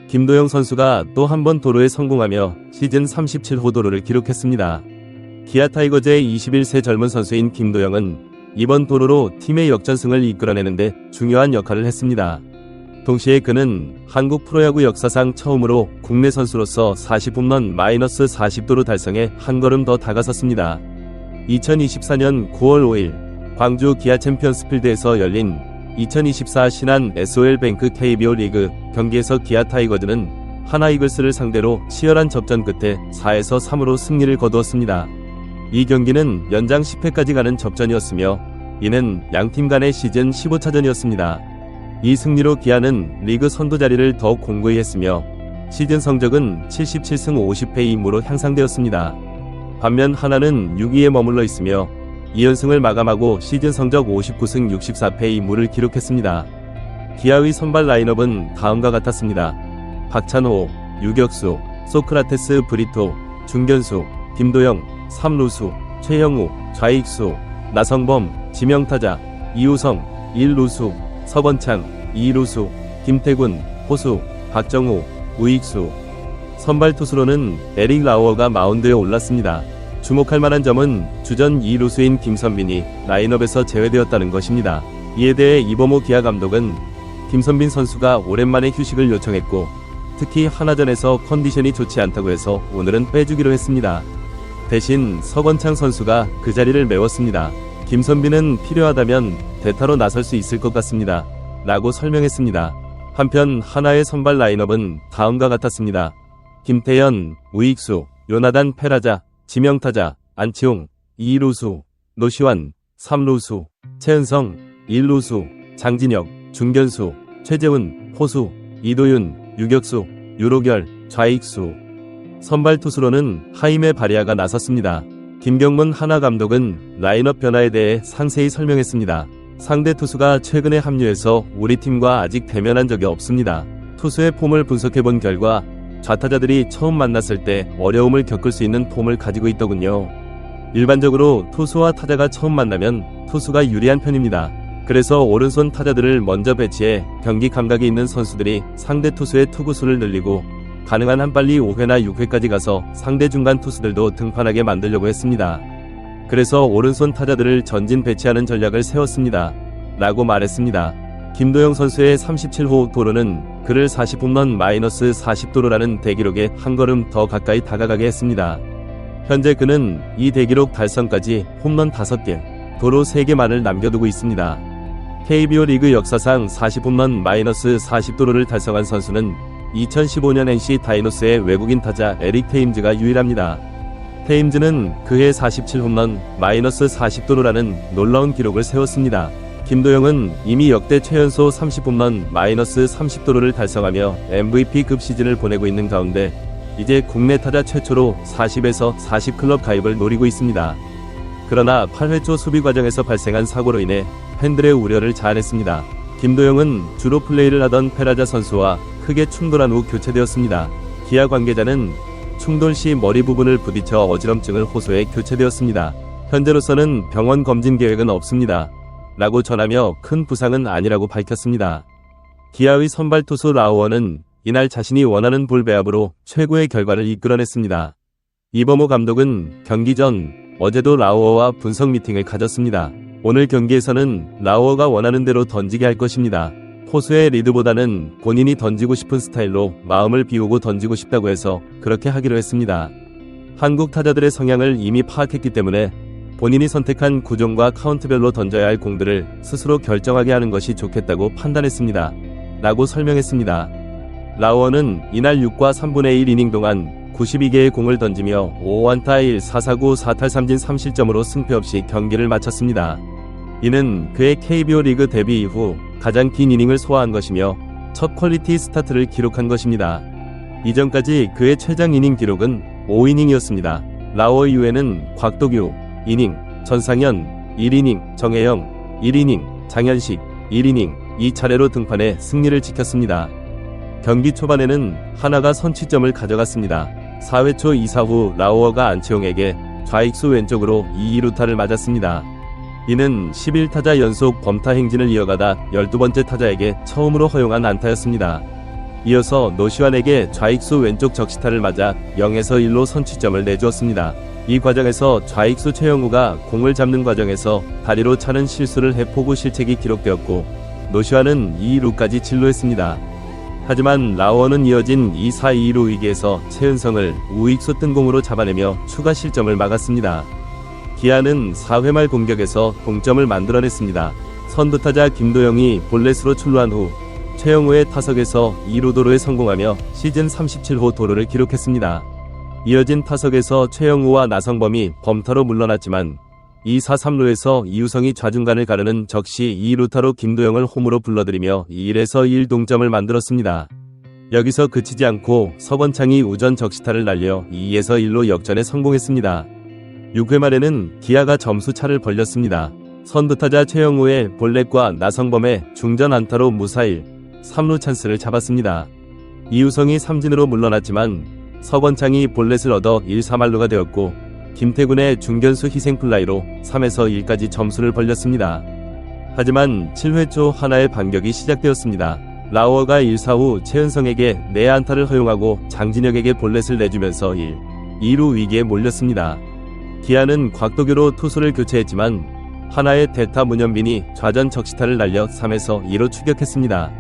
김도영 선수가 또 한 번 도로에 성공하며 시즌 37호 도로를 기록했습니다. 기아 타이거즈의 21세 젊은 선수인 김도영은 이번 도로로 팀의 역전승을 이끌어내는데 중요한 역할을 했습니다. 동시에 그는 한국 프로야구 역사상 처음으로 국내 선수로서 40홈런 -40도루 달성에 한 걸음 더 다가섰습니다. 2024년 9월 5일 광주 기아 챔피언스필드에서 열린 2024 신한 SOL뱅크 KBO 리그 경기에서 기아 타이거즈는 하나 이글스를 상대로 치열한 접전 끝에 4에서 3으로 승리를 거두었습니다. 이 경기는 연장 10회까지 가는 접전이었으며 이는 양팀 간의 시즌 15차전이었습니다. 이 승리로 기아는 리그 선두 자리를 더 공고히 했으며 시즌 성적은 77승 50패 2무로 향상되었습니다. 반면 하나는 6위에 머물러 있으며 2연승을 마감하고 시즌 성적 59승 64패 2무를 기록했습니다. 기아의 선발 라인업은 다음과 같았습니다. 박찬호, 유격수, 소크라테스 브리토, 중견수, 김도영, 3루수, 최형우, 좌익수, 나성범, 지명타자, 이우성, 1루수, 서건창, 2루수, 김태군, 호수, 박정우, 우익수. 선발 투수로는 에릭 라우어가 마운드에 올랐습니다. 주목할 만한 점은 주전 2루수인 김선빈이 라인업에서 제외되었다는 것입니다. 이에 대해 이범호 기아 감독은 김선빈 선수가 오랜만에 휴식을 요청했고 특히 하나전에서 컨디션이 좋지 않다고 해서 오늘은 빼주기로 했습니다. 대신 서건창 선수가 그 자리를 메웠습니다. 김선빈은 필요하다면 대타로 나설 수 있을 것 같습니다. 라고 설명했습니다. 한편 하나의 선발 라인업은 다음과 같았습니다. 김태현, 우익수, 요나단 페라자, 지명타자, 안치홍, 2루수, 노시환, 3루수, 최은성, 1루수, 장진혁, 중견수, 최재훈, 호수, 이도윤, 유격수, 유로결, 좌익수. 선발 투수로는 하임의 바리아가 나섰습니다. 김경문 하나 감독은 라인업 변화에 대해 상세히 설명했습니다. 상대 투수가 최근에 합류해서 우리 팀과 아직 대면한 적이 없습니다. 투수의 폼을 분석해본 결과 좌타자들이 처음 만났을 때 어려움을 겪을 수 있는 폼을 가지고 있더군요. 일반적으로 투수와 타자가 처음 만나면 투수가 유리한 편입니다. 그래서 오른손 타자들을 먼저 배치해 경기 감각이 있는 선수들이 상대 투수의 투구수를 늘리고 가능한 한 빨리 5회나 6회까지 가서 상대 중간 투수들도 등판하게 만들려고 했습니다. 그래서 오른손 타자들을 전진 배치하는 전략을 세웠습니다. 라고 말했습니다. 김도영 선수의 37호 도루는 그를 40홈런 -40도루라는 대기록에 한 걸음 더 가까이 다가가게 했습니다. 현재 그는 이 대기록 달성까지 홈런 5개, 도루 3개만을 남겨두고 있습니다. KBO 리그 역사상 40홈런 -40도루를 달성한 선수는 2015년 NC 다이노스의 외국인 타자 에릭 테임즈가 유일합니다. 테임즈는 그해 47홈런 -40도루라는 놀라운 기록을 세웠습니다. 김도영은 이미 역대 최연소 30홈런 -30도루를 달성하며 MVP급 시즌을 보내고 있는 가운데 이제 국내 타자 최초로 40에서 40클럽 가입을 노리고 있습니다. 그러나 8회 초 수비 과정에서 발생한 사고로 인해 팬들의 우려를 자아냈습니다. 김도영은 주로 플레이를 하던 페라자 선수와 크게 충돌한 후 교체되었습니다. 기아 관계자는 충돌 시 머리 부분을 부딪혀 어지럼증을 호소해 교체되었습니다. 현재로서는 병원 검진 계획은 없습니다. 라고 전하며 큰 부상은 아니라고 밝혔습니다. 기아의 선발 투수 라우어는 이날 자신이 원하는 볼 배합으로 최고의 결과를 이끌어냈습니다. 이범호 감독은 경기 전 어제도 라우어와 분석 미팅을 가졌습니다. 오늘 경기에서는 라우어가 원하는 대로 던지게 할 것입니다. 포수의 리드보다는 본인이 던지고 싶은 스타일로 마음을 비우고 던지고 싶다고 해서 그렇게 하기로 했습니다. 한국 타자들의 성향을 이미 파악했기 때문에 본인이 선택한 구종과 카운트별로 던져야 할 공들을 스스로 결정하게 하는 것이 좋겠다고 판단했습니다. 라고 설명했습니다. 라우어는 이날 6과 3분의 1이닝 동안 92개의 공을 던지며 5안타 1, 4사구 4탈 3진 3실점으로 승패 없이 경기를 마쳤습니다. 이는 그의 KBO 리그 데뷔 이후 가장 긴 이닝을 소화한 것이며 첫 퀄리티 스타트를 기록한 것입니다. 이전까지 그의 최장 이닝 기록은 5이닝이었습니다. 라우어 이후에는 곽도규 2이닝, 전상현 1이닝, 정혜영 1이닝, 장현식 1이닝 이 차례로 등판해 승리를 지켰습니다. 경기 초반에는 하나가 선취점을 가져갔습니다. 4회 초 2사 후 라우어가 안치홍에게 좌익수 왼쪽으로 2루타를 맞았습니다. 이는 11타자 연속 범타 행진을 이어가다 12번째 타자에게 처음으로 허용한 안타였습니다. 이어서 노시환에게 좌익수 왼쪽 적시타를 맞아 0에서 1로 선취점을 내주었습니다. 이 과정에서 좌익수 최영우가 공을 잡는 과정에서 다리로 차는 실수를 해 포구 실책이 기록되었고 노시환은 2루까지 진루했습니다. 하지만 라오어는 이어진 2사 2루 위기에서 최은성을 우익수 뜬공으로 잡아내며 추가 실점을 막았습니다. 기아는 4회 말 공격에서 동점을 만들어냈습니다. 선두타자 김도영이 볼넷으로 출루한 후 최영우의 타석에서 2루 도루에 성공하며 시즌 37호 도루를 기록했습니다. 이어진 타석에서 최영우와 나성범이 범타로 물러났지만 2사 3루에서 이우성이 좌중간을 가르는 적시 2루타로 김도영을 홈으로 불러들이며 1에서 1 동점을 만들었습니다. 여기서 그치지 않고 서건창이 우전 적시타를 날려 2에서 1로 역전에 성공했습니다. 6회 말에는 기아가 점수 차를 벌렸습니다. 선두타자 최영우의 볼넷과 나성범의 중전 안타로 무사히 3루 찬스를 잡았습니다. 이우성이 삼진으로 물러났지만 서건창이 볼넷을 얻어 1-3할루가 되었고 김태군의 중견수 희생플라이로 3에서 1까지 점수를 벌렸습니다. 하지만 7회 초 하나의 반격이 시작되었습니다. 라오어가 1사 후 최은성에게 내안타를 허용하고 장진혁에게 볼넷을 내주면서 2루 위기에 몰렸습니다. 기아는 곽도규로 투수를 교체했지만 하나의 대타 문현빈이 좌전 적시타를 날려 3에서 2로 추격했습니다.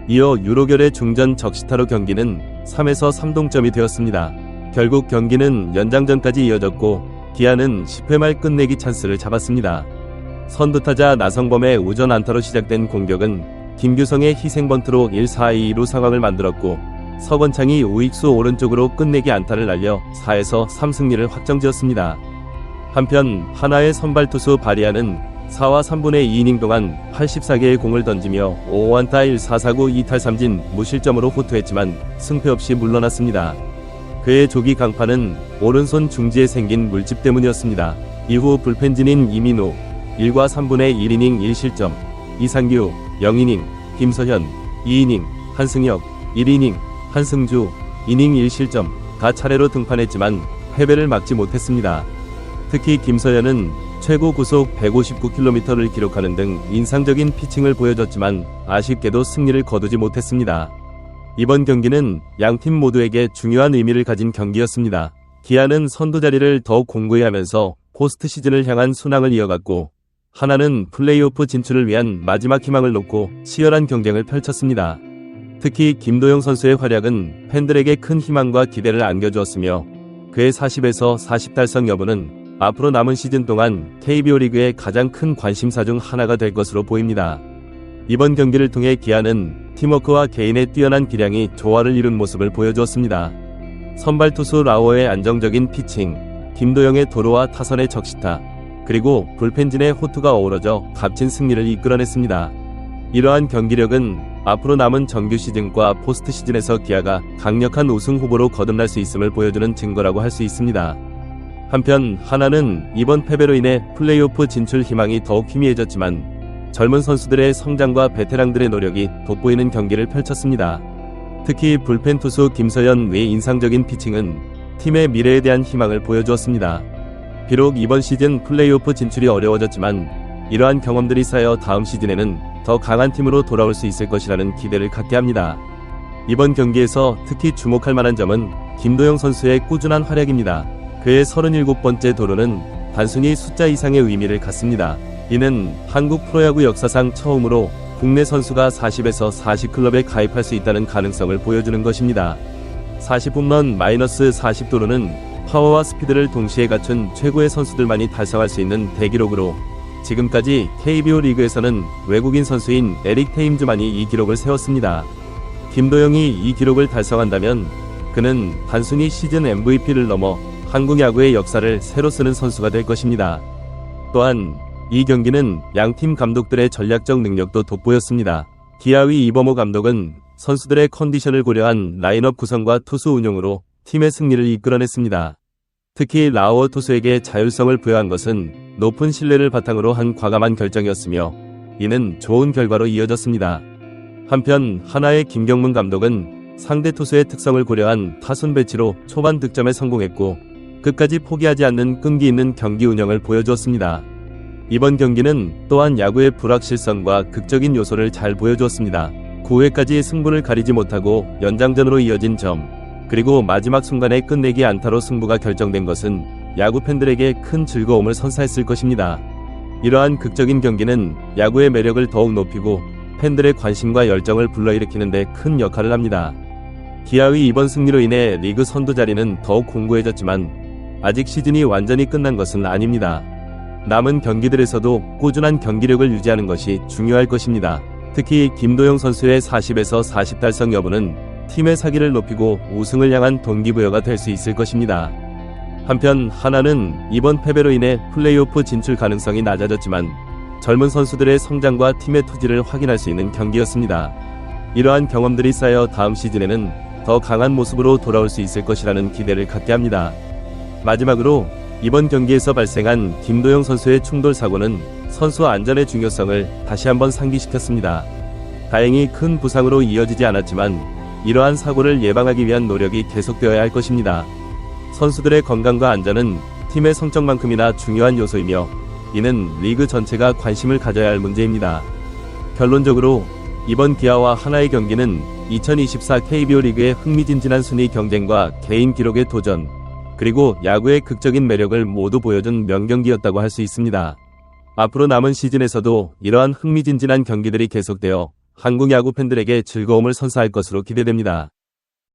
이어 유로결의 중전 적시타로 경기는 3에서 3동점이 되었습니다. 결국 경기는 연장전까지 이어졌고 기아는 10회 말 끝내기 찬스를 잡았습니다. 선두타자 나성범의 우전 안타로 시작된 공격은 김규성의 희생번트로 1-4-2루 상황을 만들었고 서건창이 우익수 오른쪽으로 끝내기 안타를 날려 4에서 3승리를 확정지었습니다. 한편 하나의 선발 투수 바리아는 4와 3분의 2이닝 동안 84개의 공을 던지며 5안타 1사사구 2탈3진 무실점으로 호투했지만 승패 없이 물러났습니다. 그의 조기 강판은 오른손 중지에 생긴 물집 때문이었습니다. 이후 불펜진인 이민우 1과 3분의 1이닝 1실점, 이상규 0이닝, 김서현 2이닝, 한승혁 1이닝, 한승주 이닝 1실점 다 차례로 등판했지만 패배를 막지 못했습니다. 특히 김서현은 최고 구속 159km를 기록하는 등 인상적인 피칭을 보여줬지만 아쉽게도 승리를 거두지 못했습니다. 이번 경기는 양팀 모두에게 중요한 의미를 가진 경기였습니다. 기아는 선두 자리를 더욱 공고히 하면서 포스트 시즌을 향한 순항을 이어갔고 하나는 플레이오프 진출을 위한 마지막 희망을 놓고 치열한 경쟁을 펼쳤습니다. 특히 김도영 선수의 활약은 팬들에게 큰 희망과 기대를 안겨주었으며 그의 40에서 40 달성 여부는 앞으로 남은 시즌 동안 KBO 리그의 가장 큰 관심사 중 하나가 될 것으로 보입니다. 이번 경기를 통해 기아는 팀워크와 개인의 뛰어난 기량이 조화를 이룬 모습을 보여주었습니다. 선발 투수 라오어의 안정적인 피칭, 김도영의 도루와 타선의 적시타, 그리고 불펜진의 호투가 어우러져 값진 승리를 이끌어냈습니다. 이러한 경기력은 앞으로 남은 정규 시즌과 포스트 시즌에서 기아가 강력한 우승 후보로 거듭날 수 있음을 보여주는 증거라고 할 수 있습니다. 한편 하나는 이번 패배로 인해 플레이오프 진출 희망이 더욱 희미해졌지만 젊은 선수들의 성장과 베테랑들의 노력이 돋보이는 경기를 펼쳤습니다. 특히 불펜 투수 김서현의 인상적인 피칭은 팀의 미래에 대한 희망을 보여주었습니다. 비록 이번 시즌 플레이오프 진출이 어려워졌지만 이러한 경험들이 쌓여 다음 시즌에는 더 강한 팀으로 돌아올 수 있을 것이라는 기대를 갖게 합니다. 이번 경기에서 특히 주목할 만한 점은 김도영 선수의 꾸준한 활약입니다. 그의 37번째 도루는 단순히 숫자 이상의 의미를 갖습니다. 이는 한국 프로야구 역사상 처음으로 국내 선수가 40에서 40클럽에 가입할 수 있다는 가능성을 보여주는 것입니다. 40홈런 마이너스 40도루는 파워와 스피드를 동시에 갖춘 최고의 선수들만이 달성할 수 있는 대기록으로 지금까지 KBO 리그에서는 외국인 선수인 에릭 테임즈만이 이 기록을 세웠습니다. 김도영이 이 기록을 달성한다면 그는 단순히 시즌 MVP를 넘어 한국 야구의 역사를 새로 쓰는 선수가 될 것입니다. 또한 이 경기는 양팀 감독들의 전략적 능력도 돋보였습니다. 기아의 이범호 감독은 선수들의 컨디션을 고려한 라인업 구성과 투수 운용으로 팀의 승리를 이끌어냈습니다. 특히 라오어 투수에게 자율성을 부여한 것은 높은 신뢰를 바탕으로 한 과감한 결정이었으며 이는 좋은 결과로 이어졌습니다. 한편 하나의 김경문 감독은 상대 투수의 특성을 고려한 타순 배치로 초반 득점에 성공했고 끝까지 포기하지 않는 끈기 있는 경기 운영을 보여주었습니다. 이번 경기는 또한 야구의 불확실성과 극적인 요소를 잘 보여주었습니다. 9회까지 승부를 가리지 못하고 연장전으로 이어진 점, 그리고 마지막 순간에 끝내기 안타로 승부가 결정된 것은 야구 팬들에게 큰 즐거움을 선사했을 것입니다. 이러한 극적인 경기는 야구의 매력을 더욱 높이고 팬들의 관심과 열정을 불러일으키는 데 큰 역할을 합니다. 기아의 이번 승리로 인해 리그 선두 자리는 더욱 공고해졌지만 아직 시즌이 완전히 끝난 것은 아닙니다. 남은 경기들에서도 꾸준한 경기력을 유지하는 것이 중요할 것입니다. 특히 김도영 선수의 40에서 40 달성 여부는 팀의 사기를 높이고 우승을 향한 동기부여가 될 수 있을 것입니다. 한편 하나는 이번 패배로 인해 플레이오프 진출 가능성이 낮아졌지만 젊은 선수들의 성장과 팀의 투지를 확인할 수 있는 경기였습니다. 이러한 경험들이 쌓여 다음 시즌에는 더 강한 모습으로 돌아올 수 있을 것이라는 기대를 갖게 합니다. 마지막으로 이번 경기에서 발생한 김도영 선수의 충돌 사고는 선수 안전의 중요성을 다시 한번 상기시켰습니다. 다행히 큰 부상으로 이어지지 않았지만 이러한 사고를 예방하기 위한 노력이 계속되어야 할 것입니다. 선수들의 건강과 안전은 팀의 성적만큼이나 중요한 요소이며 이는 리그 전체가 관심을 가져야 할 문제입니다. 결론적으로 이번 기아와 하나의 경기는 2024 KBO 리그의 흥미진진한 순위 경쟁과 개인 기록의 도전, 그리고 야구의 극적인 매력을 모두 보여준 명경기였다고 할 수 있습니다. 앞으로 남은 시즌에서도 이러한 흥미진진한 경기들이 계속되어 한국 야구 팬들에게 즐거움을 선사할 것으로 기대됩니다.